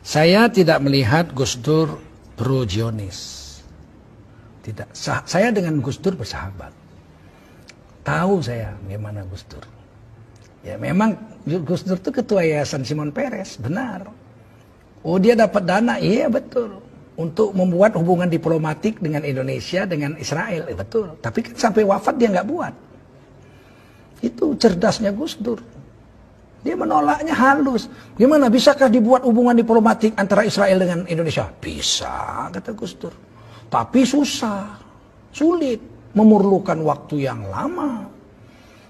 Saya tidak melihat Gus Dur pro-Zionis. Tidak. Saya dengan Gus Dur bersahabat. Tahu saya gimana Gus Dur. Ya memang Gus Dur itu ketua Yayasan Shimon Peres, benar. Oh dia dapat dana, iya betul. Untuk membuat hubungan diplomatik dengan Indonesia, dengan Israel, betul. Tapi kan sampai wafat dia nggak buat. Itu cerdasnya Gus Dur. Dia menolaknya halus. Gimana bisakah dibuat hubungan diplomatik antara Israel dengan Indonesia? Bisa, kata Gus Dur. Tapi susah, sulit, memerlukan waktu yang lama.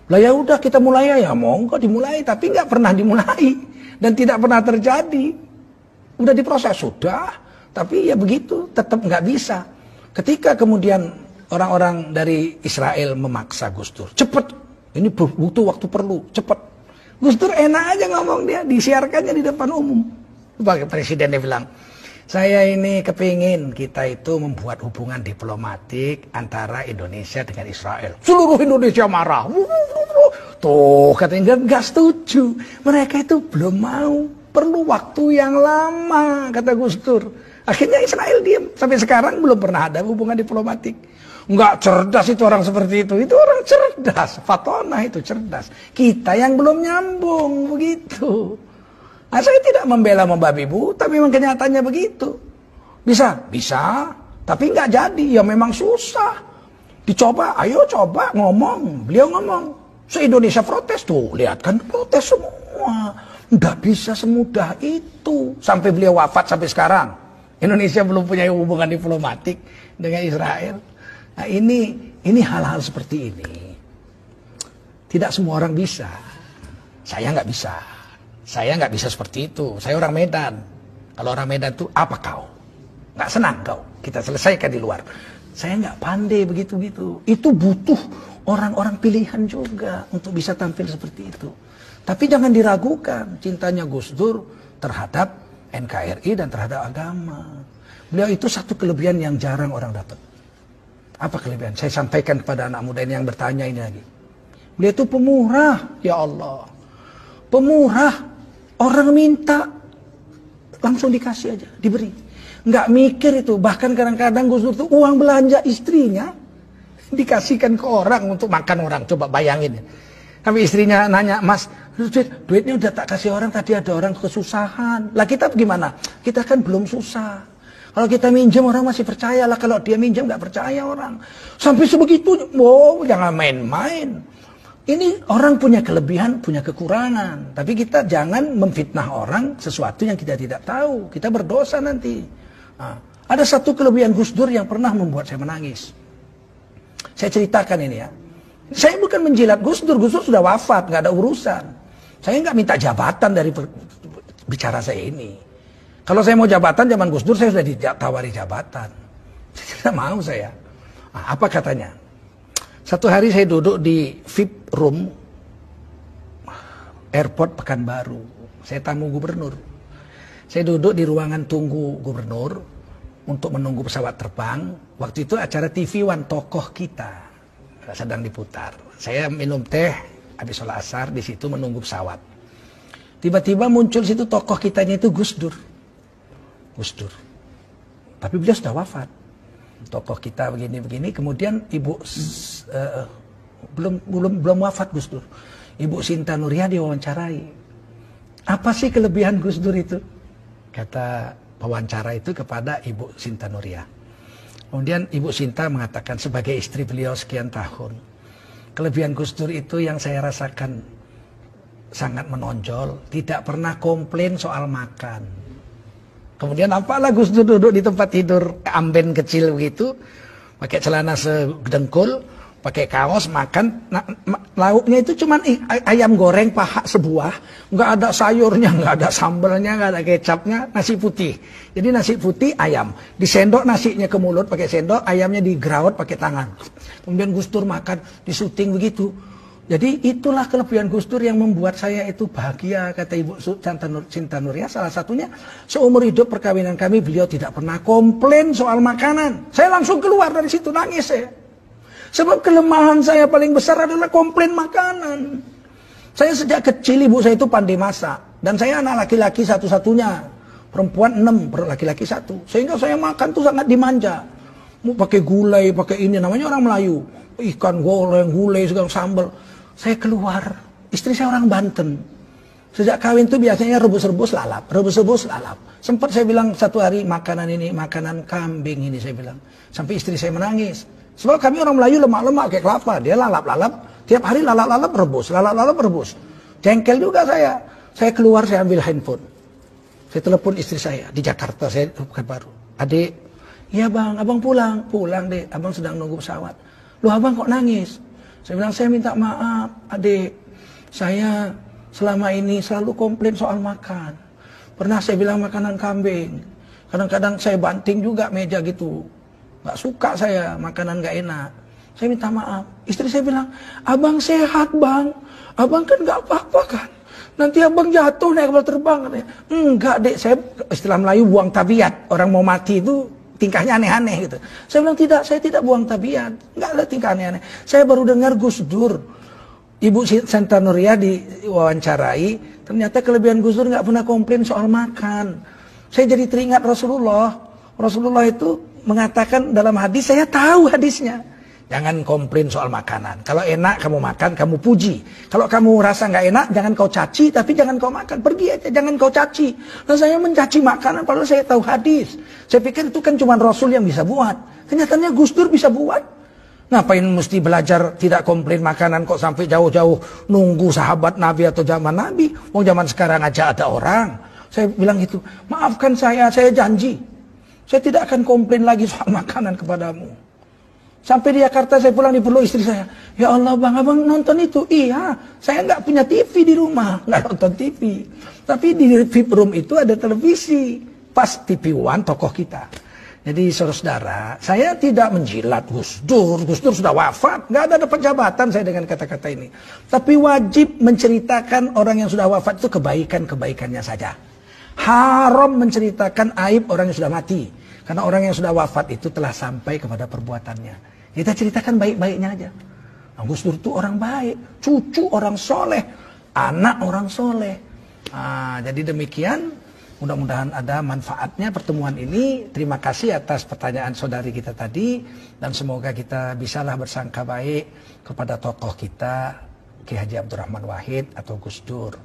Lah ya udah kita mulai ya, monggo dimulai, tapi nggak pernah dimulai dan tidak pernah terjadi. Udah diproses sudah, tapi ya begitu, tetap nggak bisa. Ketika kemudian orang-orang dari Israel memaksa Gus Dur, cepet, ini butuh waktu perlu, cepet. Gus Dur enak aja ngomong dia, disiarkannya di depan umum. Sebagai presiden dia bilang, saya ini kepingin kita itu membuat hubungan diplomatik antara Indonesia dengan Israel. Seluruh Indonesia marah. Tuh katanya nggak setuju. Mereka itu belum mau, perlu waktu yang lama, kata Gus Dur. Akhirnya Israel diam. Sampai sekarang belum pernah ada hubungan diplomatik. Nggak cerdas itu orang seperti itu orang cerdas. Fatona itu cerdas. Kita yang belum nyambung begitu. Nah, saya tidak membela membabi bu, tapi memang kenyataannya begitu. Bisa, bisa, tapi nggak jadi. Ya memang susah. Dicoba, ayo coba ngomong. Beliau ngomong. Se-Indonesia protes tuh, lihat kan protes semua. Nggak bisa semudah itu. Sampai beliau wafat sampai sekarang. Indonesia belum punya hubungan diplomatik dengan Israel. Nah ini hal-hal seperti ini. Tidak semua orang bisa. Saya nggak bisa. Saya nggak bisa seperti itu. Saya orang Medan. Kalau orang Medan itu apa kau? Nggak senang kau? Kita selesaikan di luar. Saya nggak pandai begitu-gitu. Itu butuh orang-orang pilihan juga untuk bisa tampil seperti itu. Tapi jangan diragukan cintanya Gus Dur terhadap NKRI dan terhadap agama. Beliau itu satu kelebihan yang jarang orang dapat. Apa kelebihan? Saya sampaikan kepada anak muda ini yang bertanya ini lagi. Beliau itu pemurah, ya Allah. Pemurah. Orang minta, langsung dikasih aja, diberi. Nggak mikir itu. Bahkan kadang-kadang Gus Dur itu uang belanja istrinya dikasihkan ke orang untuk makan orang. Coba bayangin. Tapi istrinya nanya, Mas, duitnya udah tak kasih orang, tadi ada orang kesusahan. Lah kita gimana? Kita kan belum susah. Kalau kita minjem orang masih percaya lah. Kalau dia minjem nggak percaya orang. Sampai sebegitu, wow, jangan main-main. Ini orang punya kelebihan, punya kekurangan. Tapi kita jangan memfitnah orang sesuatu yang kita tidak tahu. Kita berdosa nanti. Nah, ada satu kelebihan Gus Dur yang pernah membuat saya menangis. Saya ceritakan ini ya. Saya bukan menjilat Gus Dur sudah wafat, nggak ada urusan. Saya nggak minta jabatan dari bicara saya ini. Kalau saya mau jabatan zaman Gus Dur, saya sudah ditawari jabatan. Tidak mau saya. Nah, apa katanya? Satu hari saya duduk di VIP room airport Pekanbaru. Saya tamu gubernur. Saya duduk di ruangan tunggu gubernur untuk menunggu pesawat terbang. Waktu itu acara TV One tokoh kita sedang diputar. Saya minum teh habis sholat asar di situ menunggu pesawat. Tiba-tiba muncul situ tokoh kitanya itu Gus Dur. Gus Dur. Tapi beliau sudah wafat. Tokoh kita begini-begini, kemudian ibu belum wafat Gus Dur. Ibu Sinta Nuriyah diwawancarai. Apa sih kelebihan Gus Dur itu? Kata pewawancara itu kepada Ibu Sinta Nuriyah. Kemudian Ibu Sinta mengatakan sebagai istri beliau sekian tahun, kelebihan Gus Dur itu yang saya rasakan sangat menonjol, tidak pernah komplain soal makan. Kemudian apalah Gus Dur duduk di tempat tidur amben kecil begitu, pakai celana sedengkul, pakai kaos, makan. Nah, lauknya itu cuma ayam goreng paha sebuah, nggak ada sayurnya, nggak ada sambalnya, nggak ada kecapnya, nasi putih. Jadi nasi putih ayam, disendok nasinya ke mulut pakai sendok, ayamnya digerawat pakai tangan. Kemudian Gus Dur makan, disuting begitu. Jadi itulah kelebihan Gus Dur yang membuat saya itu bahagia, kata Ibu Sinta Nuriyah. Salah satunya seumur hidup perkawinan kami beliau tidak pernah komplain soal makanan. Saya langsung keluar dari situ nangis saya. Sebab kelemahan saya paling besar adalah komplain makanan. Saya sejak kecil ibu saya itu pandai masak. Dan saya anak laki-laki satu-satunya. perempuan 6, laki-laki 1. Sehingga saya makan tuh sangat dimanja. Mau pakai gulai, pakai ini, namanya orang Melayu. Ikan goreng, gulai, segala sambal. Saya keluar, istri saya orang Banten. Sejak kawin tuh biasanya rebus-rebus lalap, rebus-rebus lalap. Sempat saya bilang satu hari makanan ini, makanan kambing ini saya bilang. Sampai istri saya menangis. Sebab kami orang Melayu lemak-lemak kayak kelapa. Dia lalap-lalap, tiap hari lalap-lalap rebus, lalap-lalap rebus. Jengkel juga saya. Saya keluar, saya ambil handphone. Saya telepon istri saya di Jakarta, saya bukan baru. Adik, iya bang, abang pulang. Pulang dek, abang sedang nunggu pesawat. Loh abang kok nangis? Saya bilang, saya minta maaf adik. Saya selama ini selalu komplain soal makan. Pernah saya bilang makanan kambing. Kadang-kadang saya banting juga meja gitu. Gak suka saya makanan gak enak. Saya minta maaf. Istri saya bilang, abang sehat bang. Abang kan gak apa-apa kan. Nanti abang jatuh naik kapal terbang. Enggak dek, saya istilah Melayu buang tabiat. Orang mau mati itu tingkahnya aneh-aneh gitu. Saya bilang tidak, saya tidak buang tabiat. Enggak ada tingkah aneh-aneh. Saya baru dengar Gus Dur. Ibu Santa Nuria diwawancarai. Ternyata kelebihan Gus Dur nggak pernah komplain soal makan. Saya jadi teringat Rasulullah. Rasulullah itu mengatakan dalam hadis, saya tahu hadisnya. Jangan komplain soal makanan. Kalau enak kamu makan, kamu puji. Kalau kamu rasa nggak enak, jangan kau caci, tapi jangan kau makan. Pergi aja, jangan kau caci. Nah saya mencaci makanan, padahal saya tahu hadis. Saya pikir itu kan cuma Rasul yang bisa buat. Kenyataannya Gus Dur bisa buat. Ngapain mesti belajar tidak komplain makanan kok sampai jauh-jauh nunggu sahabat Nabi atau zaman Nabi. Mau zaman sekarang aja ada orang. Saya bilang gitu, maafkan saya janji. Saya tidak akan komplain lagi soal makanan kepadamu. Sampai di Jakarta saya pulang dipeluk istri saya. Ya Allah bang, abang nonton itu? Iya, saya nggak punya TV di rumah, nggak nonton TV. Tapi di VIP room itu ada televisi. Pas TV One tokoh kita. Jadi saudara, saya tidak menjilat Gus Dur. Gus Dur sudah wafat, nggak ada jabatan saya dengan kata-kata ini. Tapi wajib menceritakan orang yang sudah wafat itu kebaikan-kebaikannya saja. Haram menceritakan aib orang yang sudah mati. Karena orang yang sudah wafat itu telah sampai kepada perbuatannya. Kita ceritakan baik-baiknya aja. Nah, Gus Dur itu orang baik, cucu orang soleh, anak orang soleh. Nah, jadi demikian, mudah-mudahan ada manfaatnya pertemuan ini. Terima kasih atas pertanyaan saudari kita tadi. Dan semoga kita bisalah bersangka baik kepada tokoh kita, Ki Haji Abdurrahman Wahid atau Gus Dur.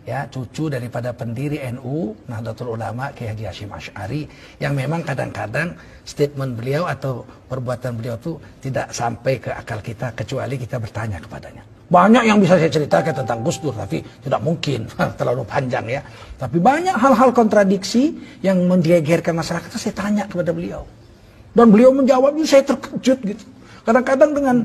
Ya, cucu daripada pendiri NU, Nahdlatul Ulama, Ki Haji Hasyim Asy'ari, yang memang kadang-kadang statement beliau atau perbuatan beliau itu tidak sampai ke akal kita kecuali kita bertanya kepadanya. Banyak yang bisa saya ceritakan tentang Gus Dur, tapi tidak mungkin, terlalu panjang ya. Tapi banyak hal-hal kontradiksi yang menggegerkan masyarakat, saya tanya kepada beliau. Dan beliau menjawabnya, saya terkejut gitu. Kadang-kadang dengan